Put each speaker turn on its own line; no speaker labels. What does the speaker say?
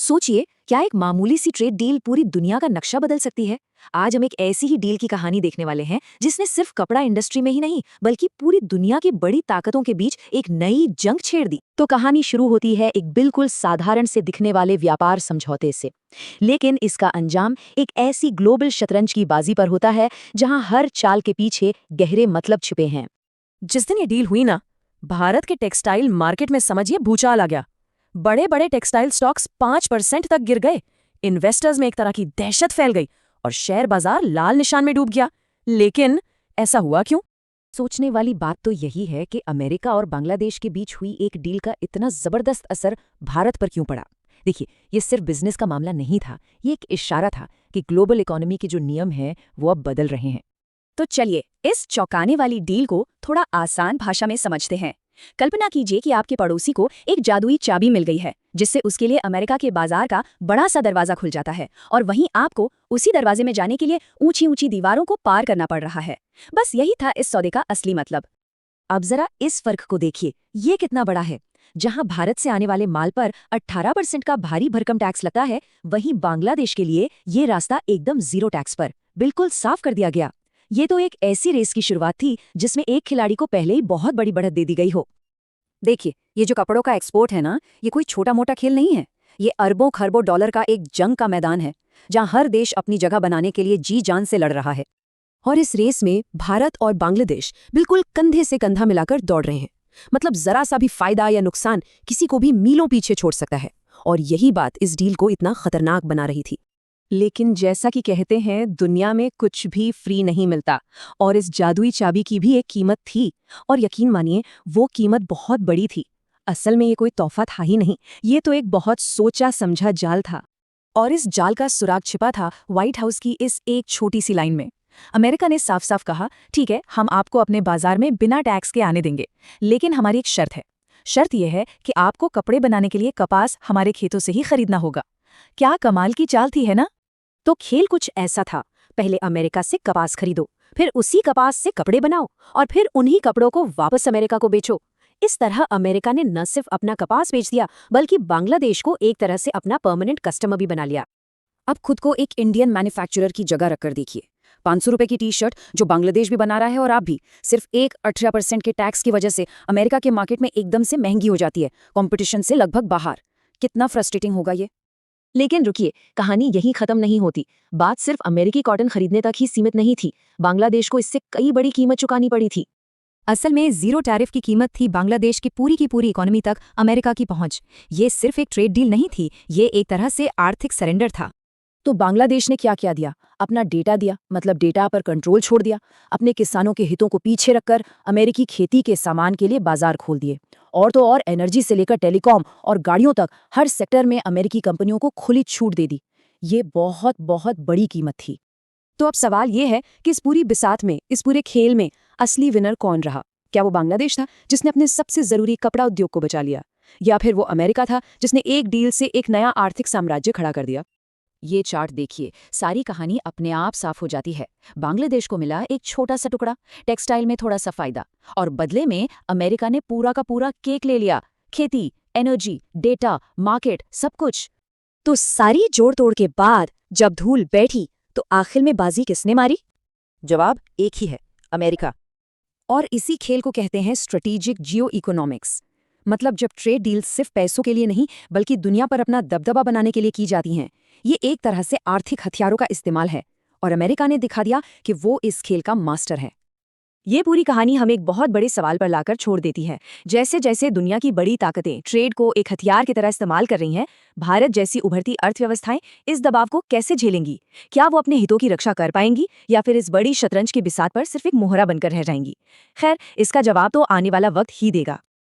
सोचिए, क्या एक मामूली सी ट्रेड डील पूरी दुनिया का नक्शा बदल सकती है। आज हम एक ऐसी ही डील की कहानी देखने वाले हैं जिसने सिर्फ कपड़ा इंडस्ट्री में ही नहीं बल्कि पूरी दुनिया की बड़ी ताकतों के बीच एक नई जंग छेड़ दी। तो कहानी शुरू होती है एक बिल्कुल साधारण से दिखने वाले व्यापार समझौते से, लेकिन इसका अंजाम एक ऐसी ग्लोबल शतरंज की बाजी पर होता है जहां हर चाल के पीछे गहरे मतलब छिपे हैं।
जिस दिन ये डील हुई ना, भारत के टेक्सटाइल मार्केट में समझिए भूचाल आ गया। बड़े बड़े टेक्सटाइल स्टॉक्स 5% तक गिर गए। इन्वेस्टर्स में एक तरह की दहशत फैल गई और शेयर बाजार लाल निशान में डूब गया। लेकिन ऐसा हुआ क्यों?
सोचने वाली बात तो यही है कि अमेरिका और बांग्लादेश के बीच हुई एक डील का इतना जबरदस्त असर भारत पर क्यों पड़ा। देखिए, ये सिर्फ बिजनेस का मामला नहीं था, ये एक इशारा था कि ग्लोबल इकोनॉमी के जो नियम हैं वो अब बदल रहे हैं।
तो चलिए इस चौंकाने वाली डील को थोड़ा आसान भाषा में समझते हैं। कल्पना कीजिए कि आपके पड़ोसी को एक जादुई चाबी मिल गई है जिससे उसके लिए अमेरिका के बाजार का बड़ा सा दरवाजा खुल जाता है, और वहीं आपको उसी दरवाजे में जाने के लिए ऊंची ऊंची दीवारों को पार करना पड़ रहा है। बस यही था इस सौदे का असली मतलब।
अब जरा इस फर्क को देखिए, ये कितना बड़ा है। जहां भारत से आने वाले माल पर 18% का भारी भरकम टैक्स लगता है, वहीं बांग्लादेश के लिए ये रास्ता एकदम जीरो टैक्स पर बिल्कुल साफ कर दिया गया। ये तो एक ऐसी रेस की शुरुआत थी जिसमें एक खिलाड़ी को पहले ही बहुत बड़ी बढ़त दे दी गई हो।
देखिए, ये जो कपड़ों का एक्सपोर्ट है ना, ये कोई छोटा मोटा खेल नहीं है। ये अरबों खरबों डॉलर का एक जंग का मैदान है जहां हर देश अपनी जगह बनाने के लिए जी जान से लड़ रहा है। और इस रेस में भारत और बांग्लादेश बिल्कुल कंधे से कंधा मिलाकर दौड़ रहे हैं। मतलब जरा सा भी फायदा या नुकसान किसी को भी मीलों पीछे छोड़ सकता है, और यही बात इस डील को इतना खतरनाक बना रही थी।
लेकिन जैसा कि कहते हैं, दुनिया में कुछ भी फ्री नहीं मिलता, और इस जादुई चाबी की भी एक कीमत थी। और यकीन मानिए, वो कीमत बहुत बड़ी थी। असल में ये कोई तोहफा था ही नहीं, ये तो एक बहुत सोचा समझा जाल था। और इस जाल का सुराग छिपा था व्हाइट हाउस की इस एक छोटी सी लाइन में। अमेरिका ने साफ साफ कहा, ठीक है, हम आपको अपने बाजार में बिना टैक्स के आने देंगे, लेकिन हमारी एक शर्त है। शर्त यह है कि आपको कपड़े बनाने के लिए कपास हमारे खेतों से ही खरीदना होगा। क्या कमाल की चाल थी, है ना?
तो खेल कुछ ऐसा था, पहले अमेरिका से कपास खरीदो, फिर उसी कपास से कपड़े बनाओ, और फिर उन्हीं कपड़ों को वापस अमेरिका को बेचो। इस तरह अमेरिका ने न सिर्फ अपना कपास बेच दिया, बल्कि बांग्लादेश को एक तरह से अपना परमानेंट कस्टमर भी बना लिया। अब खुद को एक इंडियन मैन्युफैक्चरर की जगह रखकर देखिए। 500 रुपए की टी शर्ट जो बांग्लादेश भी बना रहा है और आप भी, सिर्फ एक 18% के टैक्स की वजह से अमेरिका के मार्केट में एकदम से महंगी हो जाती है, कॉम्पिटिशन से लगभग बाहर। कितना फ्रस्ट्रेटिंग होगा ये।
लेकिन रुकिए, कहानी यहीं खत्म नहीं होती। बात सिर्फ अमेरिकी कॉटन खरीदने तक ही सीमित नहीं थी, बांग्लादेश को इससे कई बड़ी कीमत चुकानी पड़ी थी।
असल में जीरो टैरिफ की कीमत थी बांग्लादेश की पूरी इकोनॉमी तक अमेरिका की पहुंच। ये सिर्फ एक ट्रेड डील नहीं थी, ये एक तरह से आर्थिक सरेंडर था। तो बांग्लादेश ने क्या क्या दिया? अपना डेटा दिया, मतलब डेटा पर कंट्रोल छोड़ दिया। अपने किसानों के हितों को पीछे रखकर अमेरिकी खेती के सामान के लिए बाजार खोल दिए। और तो और एनर्जी से लेकर टेलीकॉम और गाड़ियों तक हर सेक्टर में अमेरिकी कंपनियों को खुली छूट दे दी। ये बहुत बहुत बड़ी कीमत थी। तो अब सवाल ये है कि इस पूरी बिसात में, इस पूरे खेल में असली विनर कौन रहा? क्या वो बांग्लादेश था जिसने अपने सबसे जरूरी कपड़ा उद्योग को बचा लिया, या फिर वो अमेरिका था जिसने एक डील से एक नया आर्थिक साम्राज्य खड़ा कर दिया? ये चार्ट देखिए, सारी कहानी अपने आप साफ हो जाती है। बांग्लादेश को मिला एक छोटा सा टुकड़ा, टेक्सटाइल में थोड़ा सा फायदा, और बदले में अमेरिका ने पूरा का पूरा केक ले लिया। खेती, एनर्जी, डेटा, मार्केट, सब कुछ। तो सारी जोड़ तोड़ के बाद जब धूल बैठी तो आखिर में बाजी किसने मारी?
जवाब एक ही है, अमेरिका।
और इसी खेल को कहते हैं स्ट्रेटेजिक जियो इकोनॉमिक्स। मतलब जब ट्रेड डील सिर्फ पैसों के लिए नहीं बल्कि दुनिया पर अपना दबदबा बनाने के लिए की जाती हैं, ये एक तरह से आर्थिक हथियारों का इस्तेमाल है, और अमेरिका ने दिखा दिया कि वो इस खेल का मास्टर है। ये पूरी कहानी हमें एक बहुत बड़े सवाल पर लाकर छोड़ देती है। जैसे जैसे दुनिया की बड़ी ताकतें ट्रेड को एक हथियार की तरह इस्तेमाल कर रही हैं, भारत जैसी उभरती अर्थव्यवस्थाएं इस दबाव को कैसे झेलेंगी? क्या वो अपने हितों की रक्षा कर पाएंगी, या फिर इस बड़ी शतरंज की बिसात पर सिर्फ एक मोहरा बनकर रह जाएंगी? खैर, इसका जवाब तो आने वाला वक्त ही देगा।